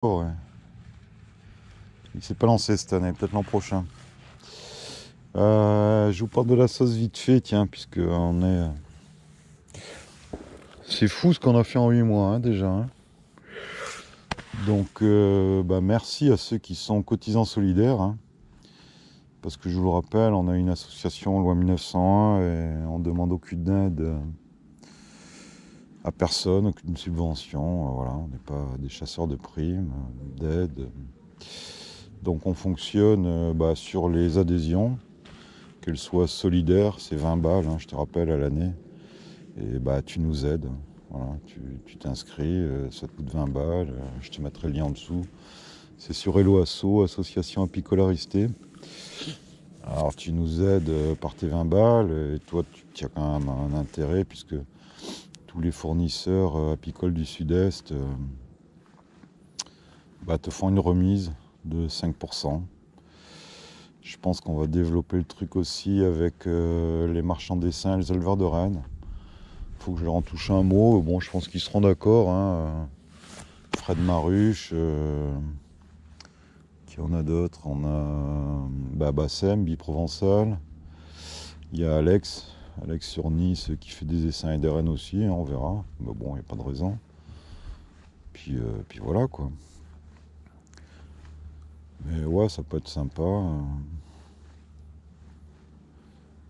Oh, ouais. Il s'est pas lancé cette année, peut-être l'an prochain. Je vous parle de la sauce vite fait, tiens, puisque on est. C'est fou ce qu'on a fait en 8 mois hein, déjà. Hein. Donc, merci à ceux qui sont cotisants solidaires. Hein, parce que je vous le rappelle, on a une association loi 1901 et on demande aucune aide à personne, aucune subvention. Voilà, on n'est pas des chasseurs de primes, d'aide. Donc on fonctionne sur les adhésions. Qu'elle soit solidaire, c'est 20 balles, hein, je te rappelle, à l'année. Et tu nous aides. Voilà, tu t'inscris, ça te coûte 20 balles, je te mettrai le lien en dessous. C'est sur Hello Asso, association apicolaristée. Alors tu nous aides par tes 20 balles, et toi tu as quand même un intérêt, puisque tous les fournisseurs apicoles du Sud-Est te font une remise de 5%. Je pense qu'on va développer le truc aussi avec les marchands d'essaims et les éleveurs de rennes. Faut que je leur en touche un mot. Bon, je pense qu'ils seront d'accord. Hein. Fred Maruche, qui en a d'autres. On a Bassem, Biprovençal. Il y a Alex sur Nice qui fait des essaims et des rennes aussi. Hein, on verra. Mais bon, il n'y a pas de raison. Puis voilà quoi. Mais ouais, ça peut être sympa.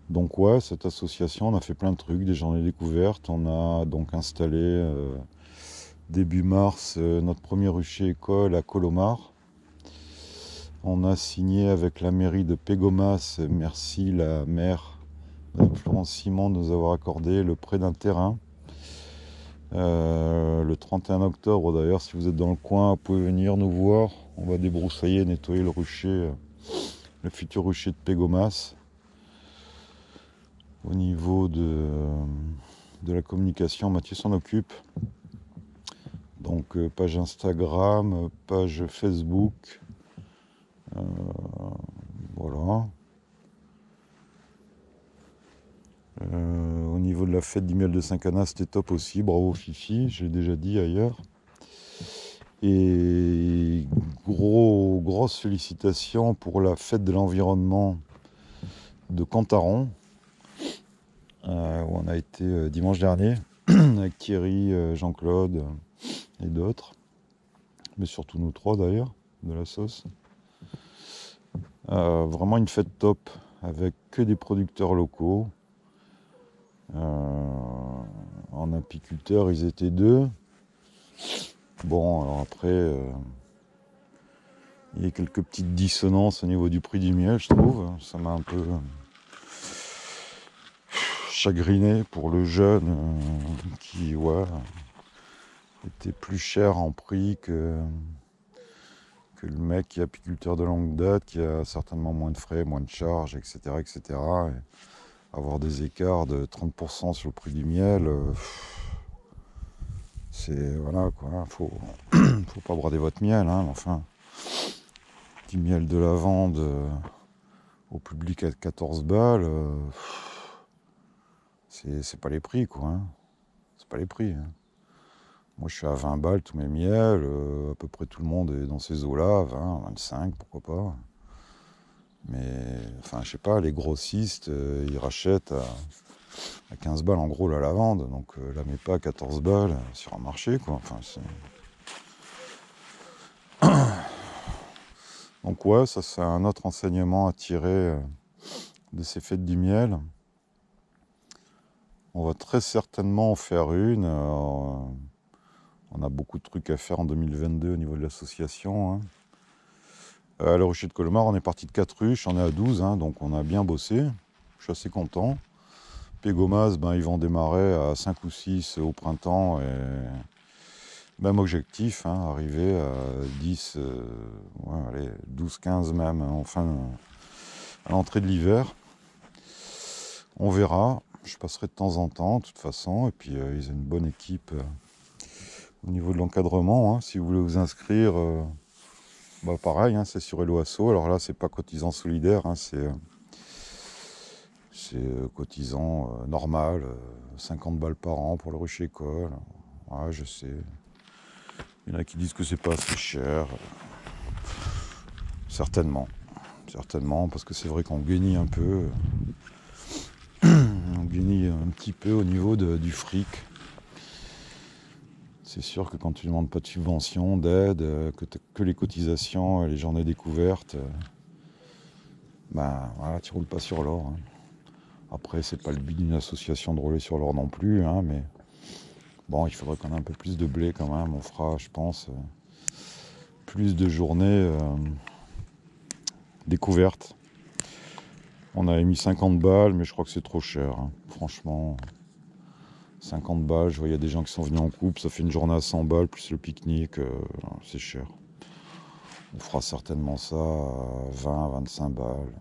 Donc ouais, cette association, on a fait plein de trucs, des journées découvertes. On a donc installé début mars notre premier rucher école à Colomar. On a signé avec la mairie de Pégomas, merci la maire Florence Simon de nous avoir accordé le prêt d'un terrain. Le 31 octobre d'ailleurs, si vous êtes dans le coin, vous pouvez venir nous voir. On va débroussailler, nettoyer le rucher, le futur rucher de Pégomas. Au niveau de la communication, Mathieu s'en occupe. Donc page Instagram, page Facebook. Voilà. Au niveau de la fête du miel de Saint-Cana, c'était top aussi. Bravo Fifi, j'ai déjà dit ailleurs. Et grosse félicitations pour la fête de l'environnement de Cantaron, où on a été dimanche dernier, avec Thierry, Jean-Claude et d'autres. Mais surtout nous trois d'ailleurs, de la sauce. Vraiment une fête top, avec que des producteurs locaux. En apiculteurs, ils étaient 2. Bon, alors après, il y a quelques petites dissonances au niveau du prix du miel, je trouve. Ça m'a un peu chagriné pour le jeune qui, était plus cher en prix que le mec qui est apiculteur de longue date, qui a certainement moins de frais, moins de charges, etc. etc. Et avoir des écarts de 30% sur le prix du miel, c'est voilà quoi, faut pas brader votre miel, hein, enfin. Du miel de lavande au public à 14 balles, c'est pas les prix quoi, hein. C'est pas les prix. Hein. Moi je suis à 20 balles tous mes miels, à peu près tout le monde est dans ces eaux-là, 20, 25, pourquoi pas. Mais enfin je sais pas, les grossistes ils rachètent à 15 balles en gros la lavande, donc la mets pas à 14 balles sur un marché quoi. Enfin, donc ouais, ça c'est un autre enseignement à tirer de ces fêtes du miel. On va très certainement en faire une. On a beaucoup de trucs à faire en 2022 au niveau de l'association. Hein. À le rucher de Colomar, on est parti de 4 ruches, on est à 12, hein, donc on a bien bossé. Je suis assez content. Pégomas, ils vont démarrer à 5 ou 6 au printemps. Et même objectif, hein, arriver à 10, 12, 15 même, enfin à l'entrée de l'hiver. On verra. Je passerai de temps en temps, de toute façon. Et puis, ils ont une bonne équipe au niveau de l'encadrement. Hein. Si vous voulez vous inscrire, pareil, hein, c'est sur Hello Asso. Alors là, c'est pas cotisant solidaire, hein, c'est cotisant normal, 50 balles par an pour le rucher école. Ouais, je sais. Il y en a qui disent que c'est pas assez cher. Certainement. Certainement, parce que c'est vrai qu'on guenille un peu. On guenille un petit peu au niveau du fric. C'est sûr que quand tu ne demandes pas de subvention, d'aide, que les cotisations, les journées découvertes, ben voilà, tu roules pas sur l'or. Hein. Après, c'est pas le but d'une association de rouler sur l'or non plus, hein, mais bon, il faudrait qu'on ait un peu plus de blé quand même. On fera, je pense, plus de journées découvertes. On avait mis 50 balles, mais je crois que c'est trop cher. Hein. Franchement, 50 balles, je vois, il y a des gens qui sont venus en couple, ça fait une journée à 100 balles, plus le pique-nique, c'est cher. On fera certainement ça à 20, 25 balles.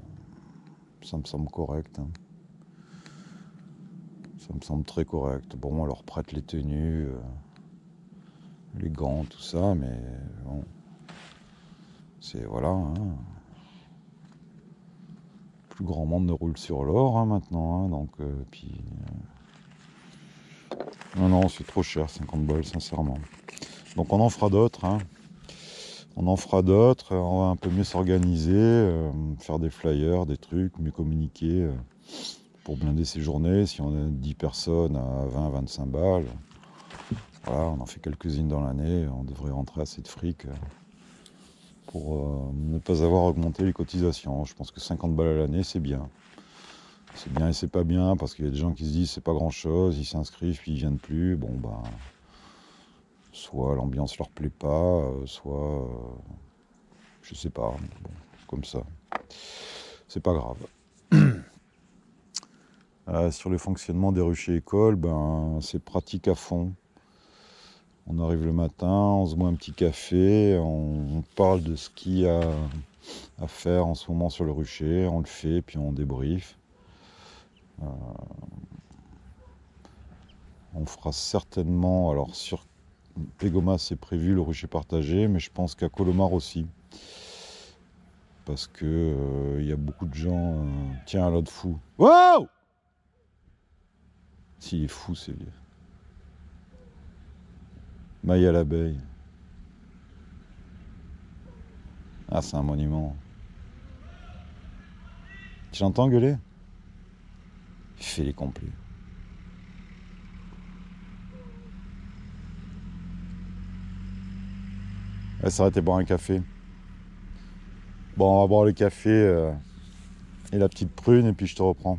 Ça me semble correct. Hein. Ça me semble très correct. Bon, on leur prête les tenues, les gants, tout ça, mais bon. C'est voilà. Hein. Plus grand monde ne roule sur l'or hein, maintenant. Hein, donc, puis. Non, c'est trop cher, 50 balles, sincèrement. Donc on en fera d'autres. Hein. On en fera d'autres. On va un peu mieux s'organiser, faire des flyers, des trucs, mieux communiquer. Pour blinder ces journées, si on a 10 personnes à 20-25 balles, voilà, on en fait quelques-unes dans l'année, on devrait rentrer assez de fric pour ne pas avoir augmenté les cotisations. Je pense que 50 balles à l'année, c'est bien. C'est bien et c'est pas bien, parce qu'il y a des gens qui se disent c'est pas grand-chose, ils s'inscrivent puis ils viennent plus. Bon, ben, soit l'ambiance leur plaît pas, soit, je sais pas, bon, comme ça. C'est pas grave. Sur le fonctionnement des ruchers écoles, ben, c'est pratique à fond. On arrive le matin, on se boit un petit café, on parle de ce qu'il y a à faire en ce moment sur le rucher, on le fait, puis on débriefe. On fera certainement, alors sur Pégoma c'est prévu le rucher partagé, mais je pense qu'à Colomar aussi. Parce que y a beaucoup de gens... Tiens, l'autre fou. Wow! S'il est fou, c'est lui. Maille à l'abeille. Ah, c'est un monument. Tu l'entends gueuler? Il fait les complets. Elle s'est arrêtée boire un café. Bon, on va boire le café et la petite prune, et puis je te reprends.